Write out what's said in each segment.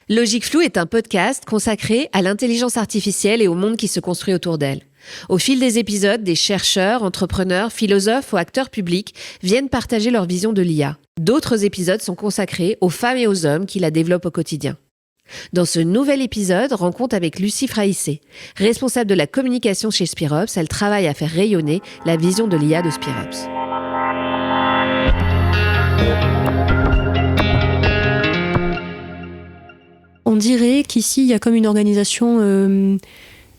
Logique Floue est un podcast consacré à l'intelligence artificielle et au monde qui se construit autour d'elle. Au fil des épisodes, des chercheurs, entrepreneurs, philosophes ou acteurs publics viennent partager leur vision de l'IA. D'autres épisodes sont consacrés aux femmes et aux hommes qui la développent au quotidien. Dans ce nouvel épisode, rencontre avec Lucie Fraissé. Responsable de la communication chez Spirops, elle travaille à faire rayonner la vision de l'IA de Spirops. On dirait qu'ici, il y a comme une organisation,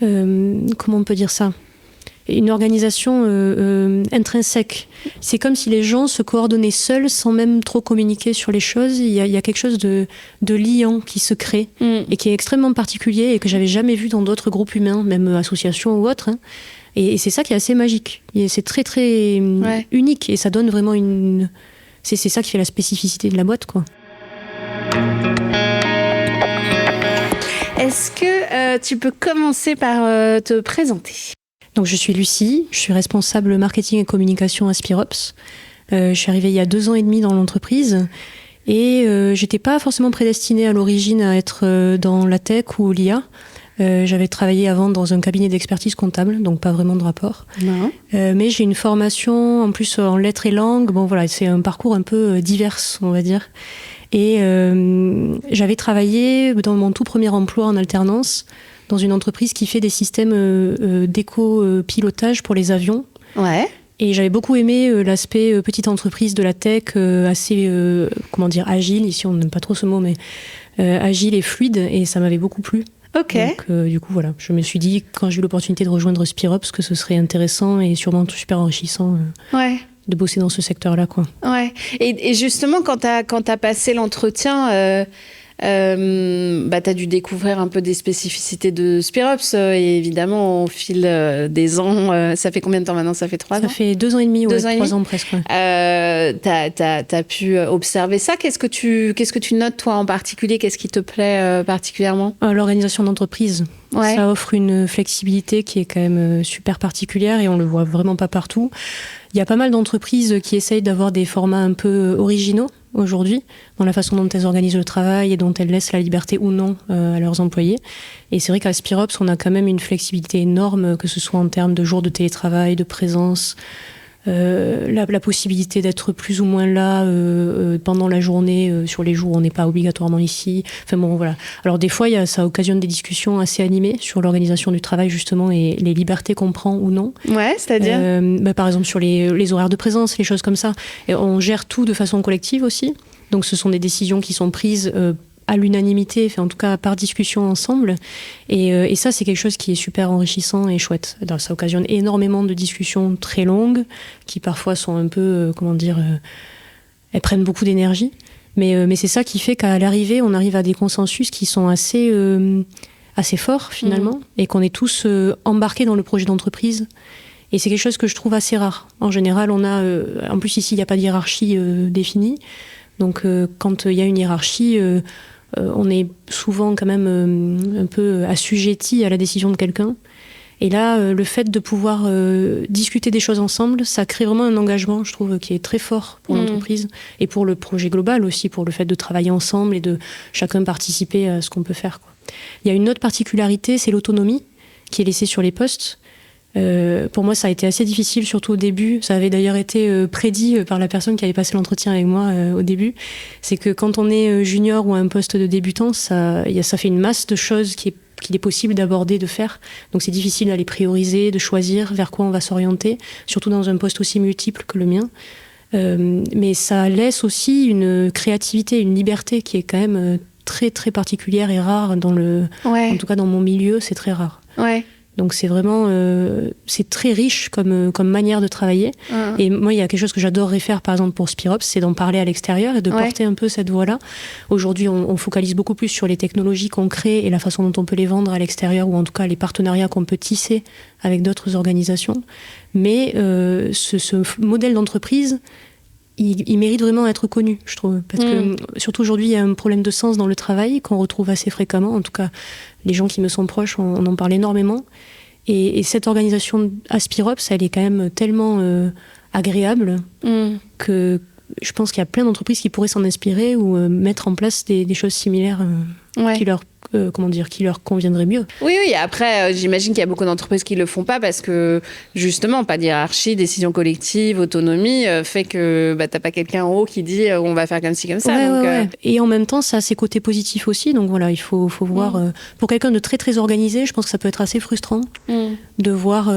comment on peut dire ça ? Une organisation intrinsèque. C'est comme si les gens se coordonnaient seuls sans même trop communiquer sur les choses. Il y a quelque chose de liant qui se crée et qui est extrêmement particulier et que j'avais jamais vu dans d'autres groupes humains, même associations ou autres. Et c'est ça qui est assez magique. Et c'est très très unique et ça donne vraiment une... C'est ça qui fait la spécificité de la boîte, quoi. Est-ce que tu peux commencer par te présenter ? Donc je suis Lucie, je suis responsable marketing et communication à Spirops. Je suis arrivée il y a 2 ans et demi dans l'entreprise et j'étais pas forcément prédestinée à l'origine à être dans la tech ou l'IA. J'avais travaillé avant dans un cabinet d'expertise comptable, donc pas vraiment de rapport. Non. Mais j'ai une formation en plus en lettres et langues. Bon voilà, c'est un parcours un peu divers, on va dire. Et j'avais travaillé dans mon tout premier emploi en alternance dans une entreprise qui fait des systèmes d'éco-pilotage pour les avions. Ouais. Et j'avais beaucoup aimé l'aspect petite entreprise de la tech, assez, agile. Ici, on n'aime pas trop ce mot, mais agile et fluide. Et ça m'avait beaucoup plu. Ok. Donc, du coup, voilà. Je me suis dit, quand j'ai eu l'opportunité de rejoindre Spirops, que ce serait intéressant et sûrement super enrichissant. Ouais. De bosser dans ce secteur-là, quoi. Ouais. Et justement, quand t'as passé l'entretien, t'as dû découvrir un peu des spécificités de Spirops. Et évidemment, au fil des ans, ça fait combien de temps maintenant ? Ça fait 3 ans ? Ça fait 2 ans et demi, 3 ans presque. Ouais. T'as pu observer ça. Qu'est-ce que tu notes, toi, en particulier ? Qu'est-ce qui te plaît particulièrement ? L'organisation d'entreprise. Ouais. Ça offre une flexibilité qui est quand même super particulière et on le voit vraiment pas partout. Il y a pas mal d'entreprises qui essayent d'avoir des formats un peu originaux aujourd'hui, dans la façon dont elles organisent le travail et dont elles laissent la liberté ou non à leurs employés. Et c'est vrai qu'à Spirops, on a quand même une flexibilité énorme, que ce soit en termes de jours de télétravail, de présence, la possibilité d'être plus ou moins là pendant la journée, sur les jours où on n'est pas obligatoirement ici. Enfin bon, voilà. Alors des fois, ça occasionne des discussions assez animées sur l'organisation du travail, justement, et les libertés qu'on prend ou non. Ouais, c'est-à-dire par exemple, sur les horaires de présence, les choses comme ça. Et on gère tout de façon collective aussi. Donc ce sont des décisions qui sont prises à l'unanimité, enfin, en tout cas par discussion ensemble. Et ça, c'est quelque chose qui est super enrichissant et chouette. Alors, ça occasionne énormément de discussions très longues, qui parfois sont un peu, elles prennent beaucoup d'énergie. Mais c'est ça qui fait qu'à l'arrivée, on arrive à des consensus qui sont assez forts, finalement, et qu'on est tous embarqués dans le projet d'entreprise. Et c'est quelque chose que je trouve assez rare. En général, on a... en plus, ici, il n'y a pas de hiérarchie définie. Donc, quand il y a une hiérarchie... on est souvent quand même un peu assujetti à la décision de quelqu'un. Et là, le fait de pouvoir discuter des choses ensemble, ça crée vraiment un engagement, je trouve, qui est très fort pour l'entreprise et pour le projet global aussi, pour le fait de travailler ensemble et de chacun participer à ce qu'on peut faire, quoi. Il y a une autre particularité, c'est l'autonomie qui est laissée sur les postes. Pour moi, ça a été assez difficile, surtout au début. Ça avait d'ailleurs été prédit par la personne qui avait passé l'entretien avec moi au début. C'est que quand on est junior ou à un poste de débutant, ça fait une masse de choses qu'il est possible d'aborder, de faire. Donc c'est difficile d'aller prioriser, de choisir vers quoi on va s'orienter, surtout dans un poste aussi multiple que le mien. Mais ça laisse aussi une créativité, une liberté qui est quand même très très particulière et rare en tout cas dans mon milieu, c'est très rare. Ouais. Donc c'est vraiment c'est très riche comme manière de travailler. Et moi, il y a quelque chose que j'adorerais faire, par exemple pour Spirops, c'est d'en parler à l'extérieur et de porter un peu cette voix-là. Aujourd'hui, on focalise beaucoup plus sur les technologies qu'on crée et la façon dont on peut les vendre à l'extérieur, ou en tout cas les partenariats qu'on peut tisser avec d'autres organisations. Mais ce modèle d'entreprise, il mérite vraiment d'être connu, je trouve. Parce que, surtout aujourd'hui, il y a un problème de sens dans le travail qu'on retrouve assez fréquemment. En tout cas, les gens qui me sont proches, on en parle énormément. Et cette organisation à Spirops, elle est quand même tellement agréable que je pense qu'il y a plein d'entreprises qui pourraient s'en inspirer ou mettre en place des choses similaires qui leur conviendraient mieux. Oui. Après, j'imagine qu'il y a beaucoup d'entreprises qui le font pas parce que, justement, pas de hiérarchie, décision collective, autonomie, fait que t'as pas quelqu'un en haut qui dit on va faire comme ci, comme ça. Ouais. Et en même temps, ça a ses côtés positifs aussi. Donc voilà, il faut voir. Pour quelqu'un de très, très organisé, je pense que ça peut être assez frustrant de voir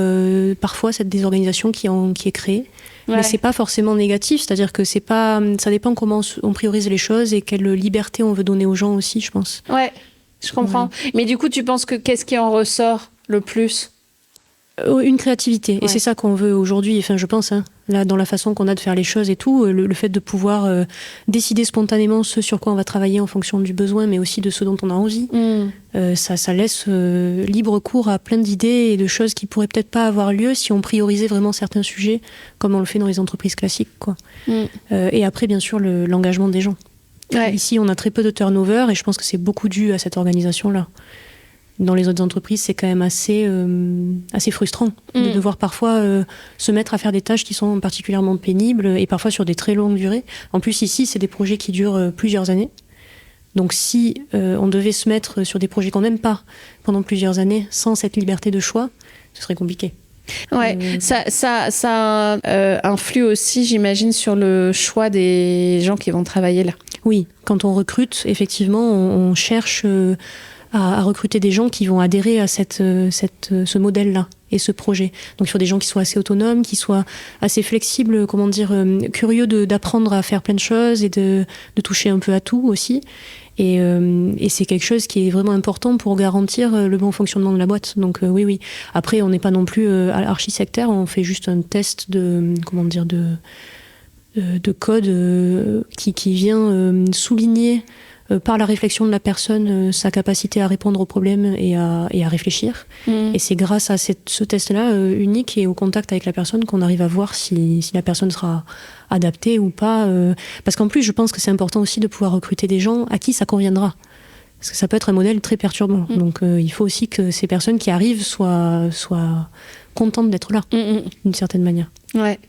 parfois cette désorganisation qui est créée. Mais c'est pas forcément négatif, c'est-à-dire que c'est pas, ça dépend comment on priorise les choses et quelle liberté on veut donner aux gens aussi, je pense. Ouais, je comprends. Mais du coup, tu penses que qu'est-ce qui en ressort le plus ? Une créativité. Et c'est ça qu'on veut aujourd'hui, enfin, je pense, là, dans la façon qu'on a de faire les choses et tout, le fait de pouvoir décider spontanément ce sur quoi on va travailler en fonction du besoin, mais aussi de ce dont on a envie. Ça laisse libre cours à plein d'idées et de choses qui pourraient peut-être pas avoir lieu si on priorisait vraiment certains sujets, comme on le fait dans les entreprises classiques, quoi. Et après, bien sûr, l'engagement des gens. Ouais. Ici, on a très peu de turnover et je pense que c'est beaucoup dû à cette organisation-là. Dans les autres entreprises, c'est quand même assez frustrant de devoir parfois se mettre à faire des tâches qui sont particulièrement pénibles et parfois sur des très longues durées. En plus, ici, c'est des projets qui durent plusieurs années. Donc si on devait se mettre sur des projets qu'on n'aime pas pendant plusieurs années, sans cette liberté de choix, ce serait compliqué. Ouais, ça influe aussi, j'imagine, sur le choix des gens qui vont travailler là. Oui, quand on recrute, effectivement, on cherche à recruter des gens qui vont adhérer à ce modèle-là et ce projet. Donc il faut des gens qui soient assez autonomes, qui soient assez flexibles, curieux d'apprendre à faire plein de choses et de toucher un peu à tout aussi. Et c'est quelque chose qui est vraiment important pour garantir le bon fonctionnement de la boîte. Donc oui. Après, on n'est pas non plus archi-sectaire, on fait juste un test de code qui vient souligner par la réflexion de la personne sa capacité à répondre aux problèmes et à réfléchir. Et c'est grâce à ce test-là unique et au contact avec la personne qu'on arrive à voir si la personne sera adaptée ou pas. Parce qu'en plus, je pense que c'est important aussi de pouvoir recruter des gens à qui ça conviendra. Parce que ça peut être un modèle très perturbant. Donc il faut aussi que ces personnes qui arrivent soient contentes d'être là, d'une certaine manière. Ouais,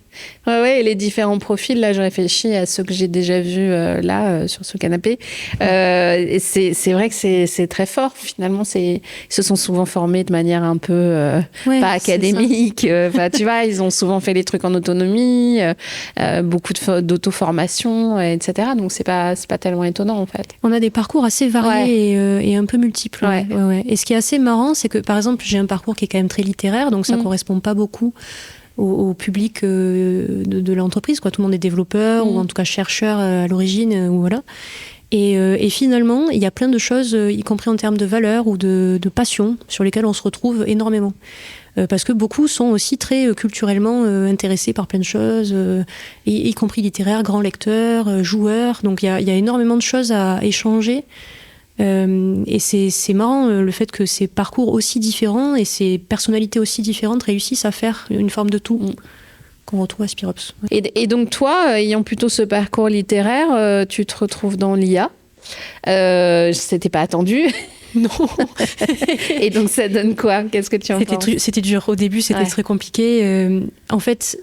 et les différents profils, là, je réfléchis à ceux que j'ai déjà vus sur ce canapé. Et c'est vrai que c'est très fort, finalement. Ils se sont souvent formés de manière un peu pas académique. Tu vois, ils ont souvent fait les trucs en autonomie, beaucoup d'auto-formation, etc. Donc, c'est pas tellement étonnant, en fait. On a des parcours assez variés et un peu multiples. Ouais. Et ce qui est assez marrant, c'est que, par exemple, j'ai un parcours qui est quand même très littéraire, donc ça correspond pas beaucoup au public de l'entreprise, quoi. Tout le monde est développeur ou en tout cas chercheur à l'origine, ou voilà. Et finalement, il y a plein de choses, y compris en termes de valeurs ou de passion, sur lesquelles on se retrouve énormément. Parce que beaucoup sont aussi très culturellement intéressés par plein de choses, y compris littéraires, grands lecteurs, joueurs. Donc il y a énormément de choses à échanger. Et c'est marrant le fait que ces parcours aussi différents et ces personnalités aussi différentes réussissent à faire une forme de tout qu'on retrouve à Spirops. Et donc toi, ayant plutôt ce parcours littéraire, tu te retrouves dans l'IA. C'était pas attendu. Non. Et donc ça donne quoi ? Qu'est-ce que tu en penses ? C'était dur. Au début, c'était très compliqué. En fait,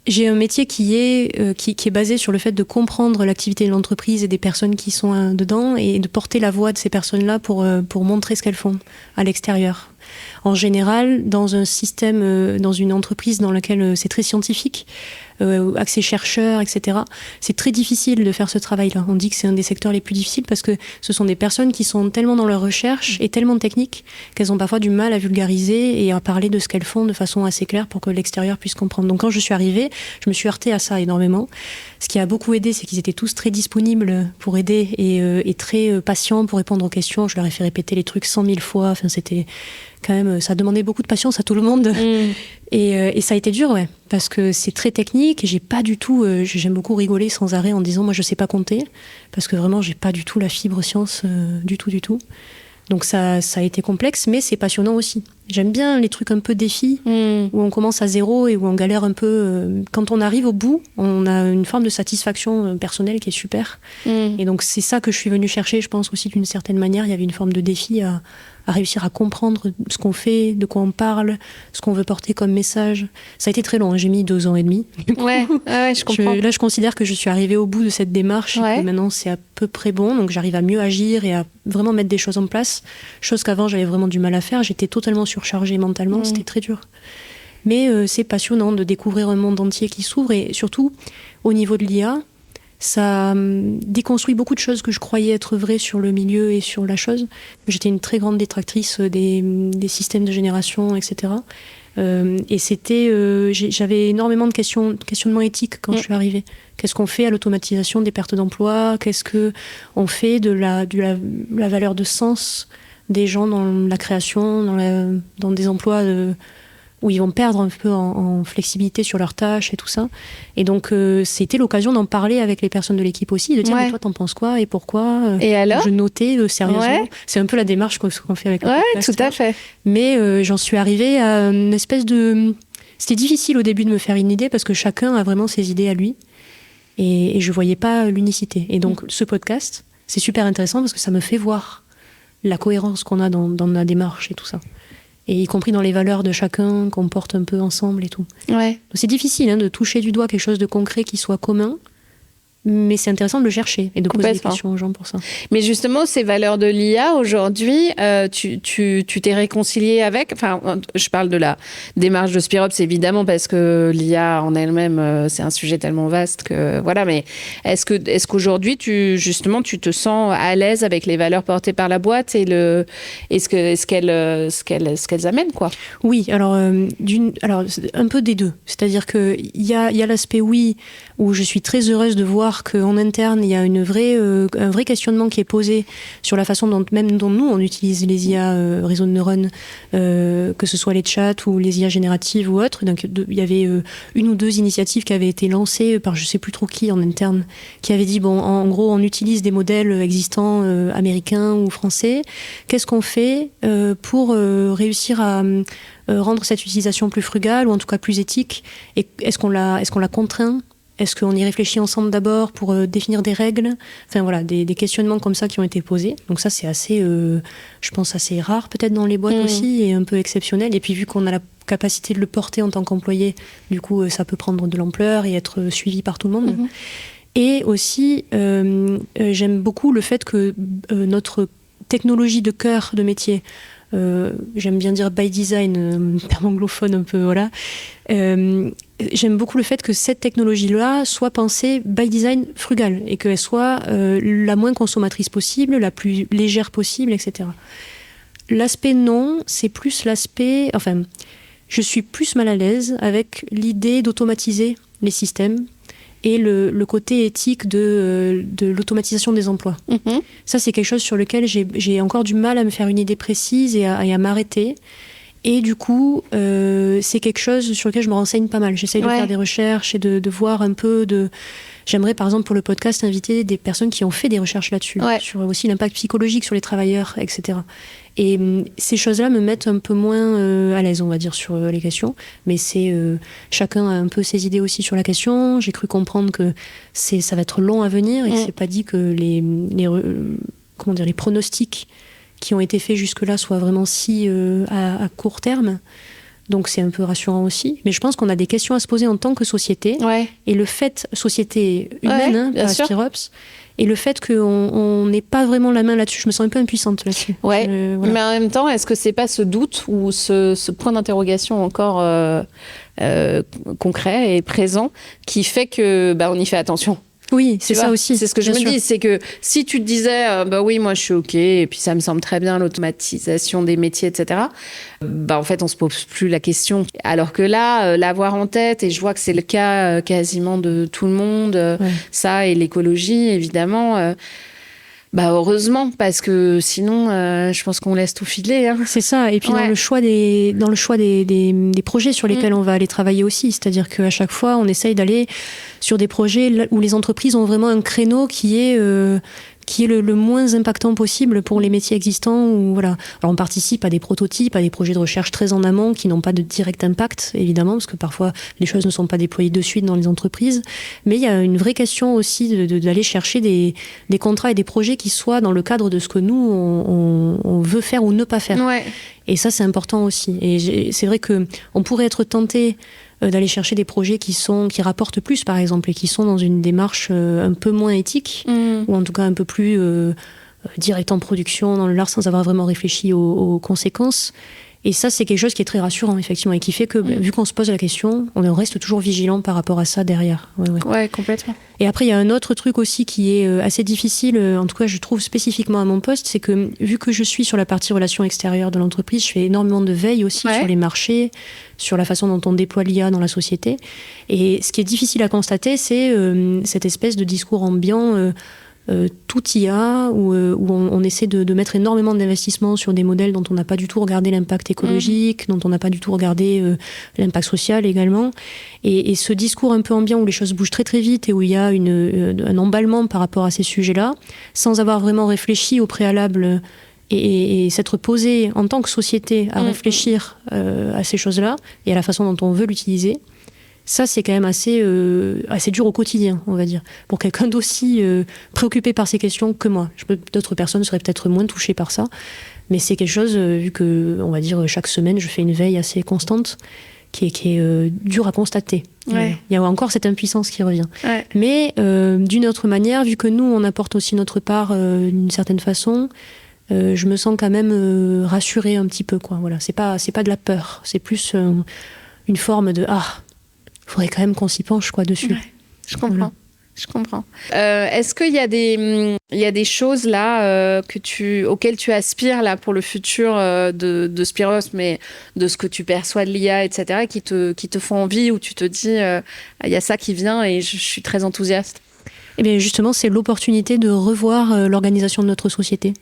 j'ai un métier qui est basé sur le fait de comprendre l'activité de l'entreprise et des personnes qui sont dedans et de porter la voix de ces personnes-là pour montrer ce qu'elles font à l'extérieur. En général, dans un système, dans une entreprise dans laquelle c'est très scientifique, accès chercheurs, etc., c'est très difficile de faire ce travail-là. On dit que c'est un des secteurs les plus difficiles parce que ce sont des personnes qui sont tellement dans leur recherche et tellement techniques qu'elles ont parfois du mal à vulgariser et à parler de ce qu'elles font de façon assez claire pour que l'extérieur puisse comprendre. Donc quand je suis arrivée, je me suis heurtée à ça énormément. Ce qui a beaucoup aidé, c'est qu'ils étaient tous très disponibles pour aider et très patients pour répondre aux questions. Je leur ai fait répéter les trucs 100 000 fois. Enfin, c'était quand même, ça demandait beaucoup de patience à tout le monde. Et ça a été dur, parce que c'est très technique et j'ai pas du tout, j'aime beaucoup rigoler sans arrêt en disant moi je sais pas compter, parce que vraiment j'ai pas du tout la fibre science du tout. Donc ça a été complexe, mais c'est passionnant aussi. J'aime bien les trucs un peu défis, où on commence à zéro et où on galère un peu. Quand on arrive au bout, on a une forme de satisfaction personnelle qui est super. Et donc c'est ça que je suis venue chercher, je pense aussi d'une certaine manière. Il y avait une forme de défi à réussir à comprendre ce qu'on fait, de quoi on parle, ce qu'on veut porter comme message. Ça a été très long, hein. J'ai mis 2 ans et demi. Ouais, je comprends. Là, je considère que je suis arrivée au bout de cette démarche, et que maintenant c'est à peu près bon, donc j'arrive à mieux agir et à vraiment mettre des choses en place, chose qu'avant j'avais vraiment du mal à faire. J'étais totalement surchargée mentalement, c'était très dur. Mais c'est passionnant de découvrir un monde entier qui s'ouvre, et surtout, au niveau de l'IA, ça déconstruit beaucoup de choses que je croyais être vraies sur le milieu et sur la chose. J'étais une très grande détractrice des systèmes de génération, etc. Et j'avais énormément de questionnements éthiques quand je suis arrivée. Qu'est-ce qu'on fait à l'automatisation des pertes d'emploi? Qu'est-ce qu'on fait de la valeur de sens des gens dans la création, dans des emplois où ils vont perdre un peu en flexibilité sur leurs tâches et tout ça. Et donc, c'était l'occasion d'en parler avec les personnes de l'équipe aussi, de dire, mais toi, t'en penses quoi et pourquoi? Et alors? Je notais sérieusement. C'est un peu la démarche qu'on fait avec le podcast. Ouais, tout à fait. Mais j'en suis arrivée à une espèce de... C'était difficile au début de me faire une idée, parce que chacun a vraiment ses idées à lui. Et je voyais pas l'unicité. Et donc, ce podcast, c'est super intéressant parce que ça me fait voir la cohérence qu'on a dans la démarche et tout ça. Et y compris dans les valeurs de chacun qu'on porte un peu ensemble et tout. Ouais. Donc c'est difficile de toucher du doigt quelque chose de concret qui soit commun, mais c'est intéressant de le chercher et de poser des questions aux gens pour ça. Mais justement, ces valeurs de l'IA, aujourd'hui, tu t'es réconcilié avec... Enfin, je parle de la démarche de Spirops, évidemment, parce que l'IA en elle-même, c'est un sujet tellement vaste que... Voilà, mais est-ce qu'aujourd'hui, tu te sens à l'aise avec les valeurs portées par la boîte et ce qu'elles amènent, quoi? Oui, alors un peu des deux. C'est-à-dire qu'il y a l'aspect oui, où je suis très heureuse de voir qu'en interne, il y a un vrai questionnement qui est posé sur la façon dont nous, on utilise les IA réseaux de neurones, que ce soit les chats ou les IA génératives ou autres. Donc, il y avait 1 ou 2 initiatives qui avaient été lancées par je sais plus trop qui en interne, qui avaient dit, bon, en gros, on utilise des modèles existants américains ou français. Qu'est-ce qu'on fait pour réussir à rendre cette utilisation plus frugale ou en tout cas plus éthique? Et est-ce qu'on la contraint? Est-ce qu'on y réfléchit ensemble d'abord pour définir des règles? Enfin voilà, des questionnements comme ça qui ont été posés. Donc ça, c'est assez, je pense, assez rare peut-être dans les boîtes aussi, et un peu exceptionnel. Et puis vu qu'on a la capacité de le porter en tant qu'employé, du coup, ça peut prendre de l'ampleur et être suivi par tout le monde. Et aussi, j'aime beaucoup le fait que notre technologie de cœur de métier, j'aime bien dire by design, terme anglophone un peu, voilà. J'aime beaucoup le fait que cette technologie-là soit pensée by design frugale et qu'elle soit la moins consommatrice possible, la plus légère possible, etc. L'aspect non, c'est plus l'aspect... Enfin, je suis plus mal à l'aise avec l'idée d'automatiser les systèmes et le côté éthique de l'automatisation des emplois. Ça, c'est quelque chose sur lequel j'ai encore du mal à me faire une idée précise et à m'arrêter. Et du coup, c'est quelque chose sur lequel je me renseigne pas mal. J'essaye de faire des recherches et de voir un peu de... J'aimerais, par exemple, pour le podcast, inviter des personnes qui ont fait des recherches là-dessus, sur aussi l'impact psychologique sur les travailleurs, etc. Et ces choses-là me mettent un peu moins à l'aise, on va dire, sur les questions. Mais chacun a un peu ses idées aussi sur la question. J'ai cru comprendre que ça va être long à venir et que c'est pas dit que les pronostics qui ont été faits jusque-là soient vraiment si à court terme. Donc c'est un peu rassurant aussi. Mais je pense qu'on a des questions à se poser en tant que société. Et le fait, société humaine, à Spirops, et le fait qu'on n'ait pas vraiment la main là-dessus, je me sens un peu impuissante là-dessus. Voilà. Mais en même temps, est-ce que c'est pas ce doute ou ce point d'interrogation encore concret et présent qui fait que on y fait attention? Oui, c'est ça aussi. C'est ce que je me dis, c'est que si tu te disais, oui, moi je suis OK, et puis ça me semble très bien l'automatisation des métiers, etc., en fait, on se pose plus la question. Alors que là, l'avoir en tête, et je vois que c'est le cas quasiment de tout le monde, ça et l'écologie, évidemment... heureusement, parce que sinon, je pense qu'on laisse tout filer. C'est ça. Et puis dans le choix des projets sur lesquels on va aller travailler aussi, c'est-à-dire qu'à chaque fois, on essaye d'aller sur des projets où les entreprises ont vraiment un créneau qui est qui est le moins impactant possible pour les métiers existants. Ou, voilà. Alors on participe à des prototypes, à des projets de recherche très en amont qui n'ont pas de direct impact, évidemment, parce que parfois les choses ne sont pas déployées de suite dans les entreprises. Mais il y a une vraie question aussi d'aller chercher des contrats et des projets qui soient dans le cadre de ce que nous, on veut faire ou ne pas faire. Ouais. Et ça, c'est important aussi. Et c'est vrai qu'on pourrait être tenté d'aller chercher des projets qui rapportent plus, par exemple, et qui sont dans une démarche un peu moins éthique, ou en tout cas un peu plus direct en production, dans le lard, sans avoir vraiment réfléchi aux conséquences. Et ça, c'est quelque chose qui est très rassurant, effectivement, et qui fait que, vu qu'on se pose la question, on reste toujours vigilant par rapport à ça derrière. Ouais, complètement. Et après, il y a un autre truc aussi qui est assez difficile, en tout cas, je trouve spécifiquement à mon poste, c'est que, vu que je suis sur la partie relations extérieures de l'entreprise, je fais énormément de veille aussi sur les marchés, sur la façon dont on déploie l'IA dans la société. Et ce qui est difficile à constater, c'est cette espèce de discours ambiant tout IA, où on essaie de mettre énormément d'investissements sur des modèles dont on n'a pas du tout regardé l'impact écologique, dont on n'a pas du tout regardé l'impact social également. Et ce discours un peu ambiant où les choses bougent très très vite et où il y a un emballement par rapport à ces sujets-là, sans avoir vraiment réfléchi au préalable et s'être posé en tant que société à réfléchir à ces choses-là et à la façon dont on veut l'utiliser. Ça, c'est quand même assez dur au quotidien, on va dire. Pour quelqu'un d'aussi préoccupé par ces questions que moi. D'autres personnes seraient peut-être moins touchées par ça. Mais c'est quelque chose, vu que, on va dire, chaque semaine, je fais une veille assez constante, qui est dure à constater. Ouais. Il y a encore cette impuissance qui revient. Ouais. Mais d'une autre manière, vu que nous, on apporte aussi notre part d'une certaine façon, je me sens quand même rassurée un petit peu, quoi. Voilà. C'est pas de la peur. C'est plus une forme de il faudrait quand même qu'on s'y penche, quoi, dessus. Ouais, je comprends. Voilà. Je comprends. Est-ce qu'il y a des choses là auxquelles tu aspires là pour le futur de Spiros, mais de ce que tu perçois de l'IA, etc., qui te font envie, où tu te dis il y a ça qui vient et je suis très enthousiaste? Eh bien justement, c'est l'opportunité de revoir l'organisation de notre société.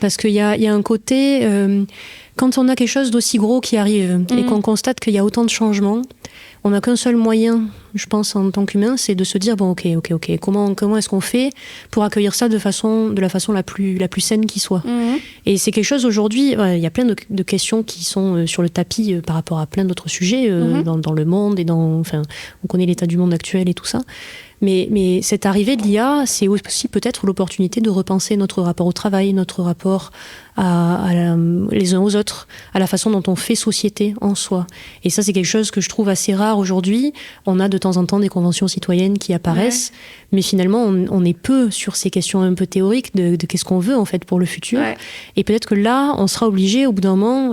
Parce qu'il y a un côté, quand on a quelque chose d'aussi gros qui arrive et qu'on constate qu'il y a autant de changements, on n'a qu'un seul moyen, je pense, en tant qu'humain, c'est de se dire, bon, ok, comment est-ce qu'on fait pour accueillir ça de la façon la plus saine qui soit. Et c'est quelque chose aujourd'hui, il y a plein de questions qui sont sur le tapis par rapport à plein d'autres sujets dans le monde, et on connaît l'état du monde actuel et tout ça. Mais cette arrivée de l'IA, c'est aussi peut-être l'opportunité de repenser notre rapport au travail, notre rapport les uns aux autres, à la façon dont on fait société en soi. Et ça, c'est quelque chose que je trouve assez rare aujourd'hui. On a de temps en temps des conventions citoyennes qui apparaissent, mais finalement, on est peu sur ces questions un peu théoriques de qu'est-ce qu'on veut en fait pour le futur. Ouais. Et peut-être que là, on sera obligé au bout d'un moment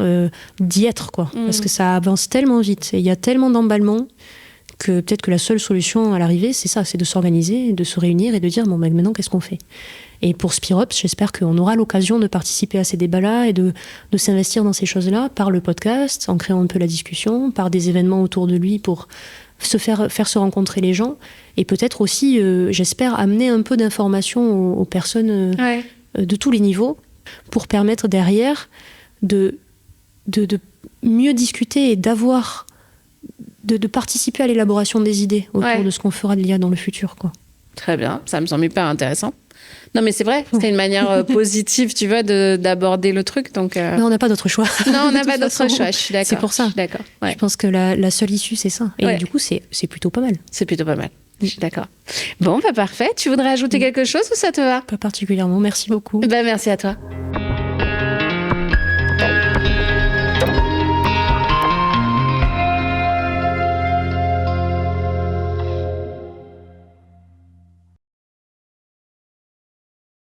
d'y être, quoi, parce que ça avance tellement vite et il y a tellement d'emballements que peut-être que la seule solution à l'arrivée, c'est ça, c'est de s'organiser, de se réunir et de dire, bon, maintenant, qu'est-ce qu'on fait ? Et pour Spirops, j'espère qu'on aura l'occasion de participer à ces débats-là et de s'investir dans ces choses-là par le podcast, en créant un peu la discussion, par des événements autour de lui pour faire se rencontrer les gens, et peut-être aussi, j'espère, amener un peu d'informations aux personnes de tous les niveaux pour permettre derrière de mieux discuter et d'avoir... De participer à l'élaboration des idées autour de ce qu'on fera de l'IA dans le futur, quoi. Très bien, ça me semble hyper intéressant. Non, mais c'est vrai, c'est une manière positive, tu vois, d'aborder le truc. Donc, Mais on n'a pas d'autre choix. Non, on n'a pas d'autre choix, je suis d'accord. C'est pour ça. Je suis d'accord. Ouais. Je pense que la seule issue, c'est ça. Et du coup, c'est plutôt pas mal. C'est plutôt pas mal. Je suis d'accord. Bon, parfait. Tu voudrais ajouter quelque chose ou ça te va ? Pas particulièrement. Merci beaucoup. Merci à toi.